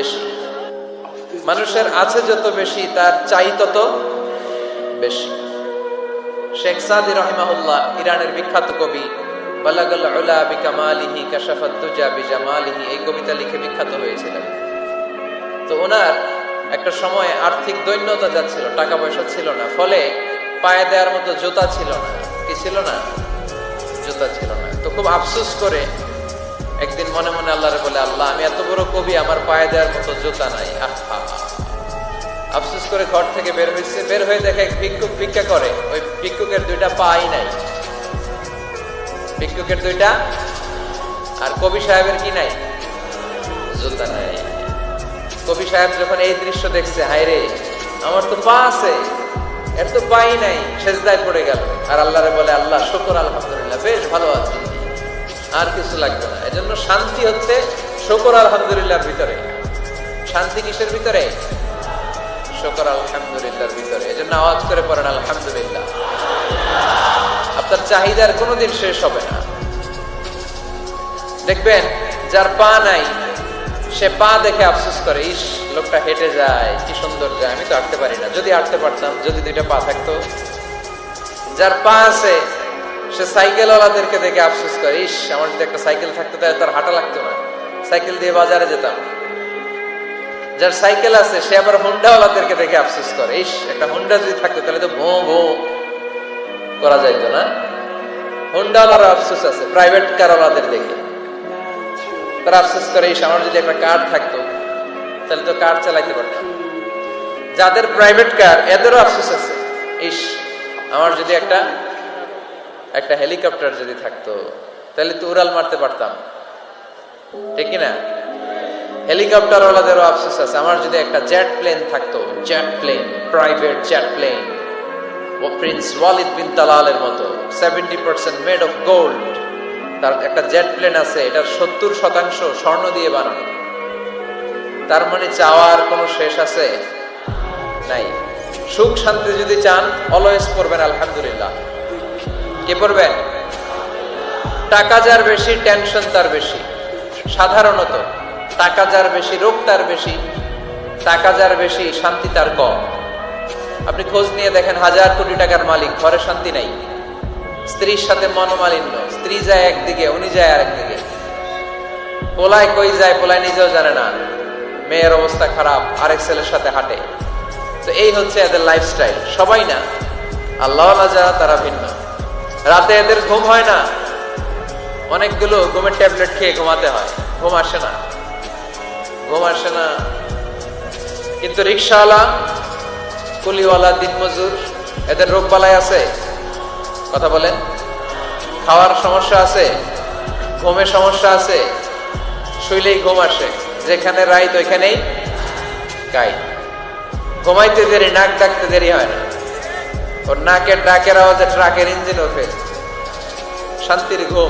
বেশি। মানুষের আছে যত বেশি, তার চাই তত বেশি। শেখ সাদি রাহিমাহুল্লাহ, ইরানের বিখ্যাত কবি, বালাগাল উলা বিকামালিহি কাশাফাত দুজা বিজামালিহি, এই কবিতা লিখে বিখ্যাত হয়েছিলেন। তো ওনার একটা সময় আর্থিক দৈন্যতা যাচ্ছিল, টাকা পয়সা ছিল না, ফলে পায়ে দেওয়ার মতো জুতা ছিল না। কি ছিল না? জুতা ছিল না। তো খুব আফসোস করে একদিন মনে মনে আল্লাহরে বলে, আল্লাহ, আমি এত বড় কবি, আমার পায়ে দেওয়ার মতো জুতা নাই। আফসোস করে ঘর থেকে বের হয়েছে। বের হয়ে দেখে এক ভিক্ষুক ভিক্ষা করে। ওই ভিক্ষুকের দুইটা পাই নাই, ভিক্ষুকের দুইটা, আর কবি সাহেবের কি নাই? জুতা নাই। কবি সাহেব যখন এই দৃশ্য দেখছে, হায় রে, আমার তো পা আছে, এর তো পাই নাই, সেজদায় পড়ে গেল। আর আল্লাহরে বলে, আল্লাহ শুকর, আলহামদুলিল্লাহ, বেশ ভালো আছি, আর কিছু লাগবে না। এজন্য শান্তি হচ্ছে শুকর আলহামদুলিল্লাহর ভিতরে। শান্তি কিসের ভিতরে? শুকর আলহামদুলিল্লাহর ভিতরে। এজন্য আওয়াজ করে পড়েন আলহামদুলিল্লাহ। আপনার চাহিদার কোনোদিন শেষ হবে না। দেখবেন যার পা নাই, সে পা দেখে আফসোস করে, ইস, লোকটা হেঁটে যায়, কি সুন্দর যায়, আমি তো হাঁটতে পারি না, যদি হাঁটতে পারতাম, যদি দুইটা পা থাকতো। যার পা আছে, সে সাইকেলওয়ালাদেরকে দেখে আফসোস করে, ইস, আমার যদি একটা সাইকেল থাকতো তাহলে তার হাঁটা লাগতো না, সাইকেল দিয়ে বাজারে যেতাম। যার সাইকেল আছে, সে আবার হুন্ডাওয়ালাদেরকে দেখে আফসোস করে, ইস, একটা হুন্ডা যদি থাকতো তাহলে তো ভো ভো করা যাইতো না। হুন্ডাওয়ালার আফসোস আছে প্রাইভেট কারওয়ালাদের দেখে, তারা আফসোস করে, ইস, আমার যদি একটা কার থাকতো তাহলে তো কার চালাইতে পারতাম। যাদের প্রাইভেট কার, এদেরও আফসোস আছে, ইস, আমার যদি একটা হেলিকপ্টার যদি থাকতো তাহলে তো উড়াল মারতে পারতাম, ঠিক কিনা? হেলিকপ্টার ওয়ালাদেরও আফসোস আছে, আমার যদি একটা জেট প্লেন থাকতো, jet plane, private jet plane, prince Walid bin তালালের মতো 70% মেড অফ গোল্ড, তার একটা জেট প্লেন আছে, এটার 70% স্বর্ণ দিয়ে বানানো। তার মানে চাওয়ার কোনো শেষ আছে? নাই। সুখ শান্তি যদি চান, অলওয়েজ পড়বেন আলহামদুলিল্লাহ। কে পড়বেন? টাকা যার বেশি, টেনশন তার বেশি। সাধারণত টাকা যার বেশি, রোগ তার বেশি। টাকা যার বেশি, শান্তি তার কম। আপনি খোঁজ নিয়ে দেখেন, 1000 কোটি টাকার মালিক, ঘরে শান্তি নাই। স্ত্রীর সাথে মনোমালিন্য, স্ত্রী যায় একদিকে, উনি যায় আরেকদিকে। পোলায় কই যায়, পোলায় নিজেও জানে না। মেয়ের অবস্থা খারাপ, আরেক ছেলের সাথে হাঁটে। তো এই হচ্ছে এদের লাইফস্টাইল। সবাই না, আল্লাহওয়ালা যারা, তারা ভিন্ন। রাতে এদের ঘুম হয় না, অনেকগুলো ঘুমের ট্যাবলেট খেয়ে ঘুমাতে হয়, ঘুম আসে না, ঘুম আসে না। কিন্তু রিক্সাওয়ালা, কুলিওয়ালা, দিনমজুর, এদের রোগ বালাই আছে? কথা বলেন। খাওয়ার সমস্যা আছে, ঘুমের সমস্যা আছে, শুইলেই ঘুম আসে, যেখানে রাইত ওইখানেই গাই। ঘুমাইতে দেরি, নাক ডাকতে দেরি হয় না, ওর নাকের ডাকের আওয়াজে ট্রাকের ইঞ্জিন ওঠে। শান্তির ঘুম।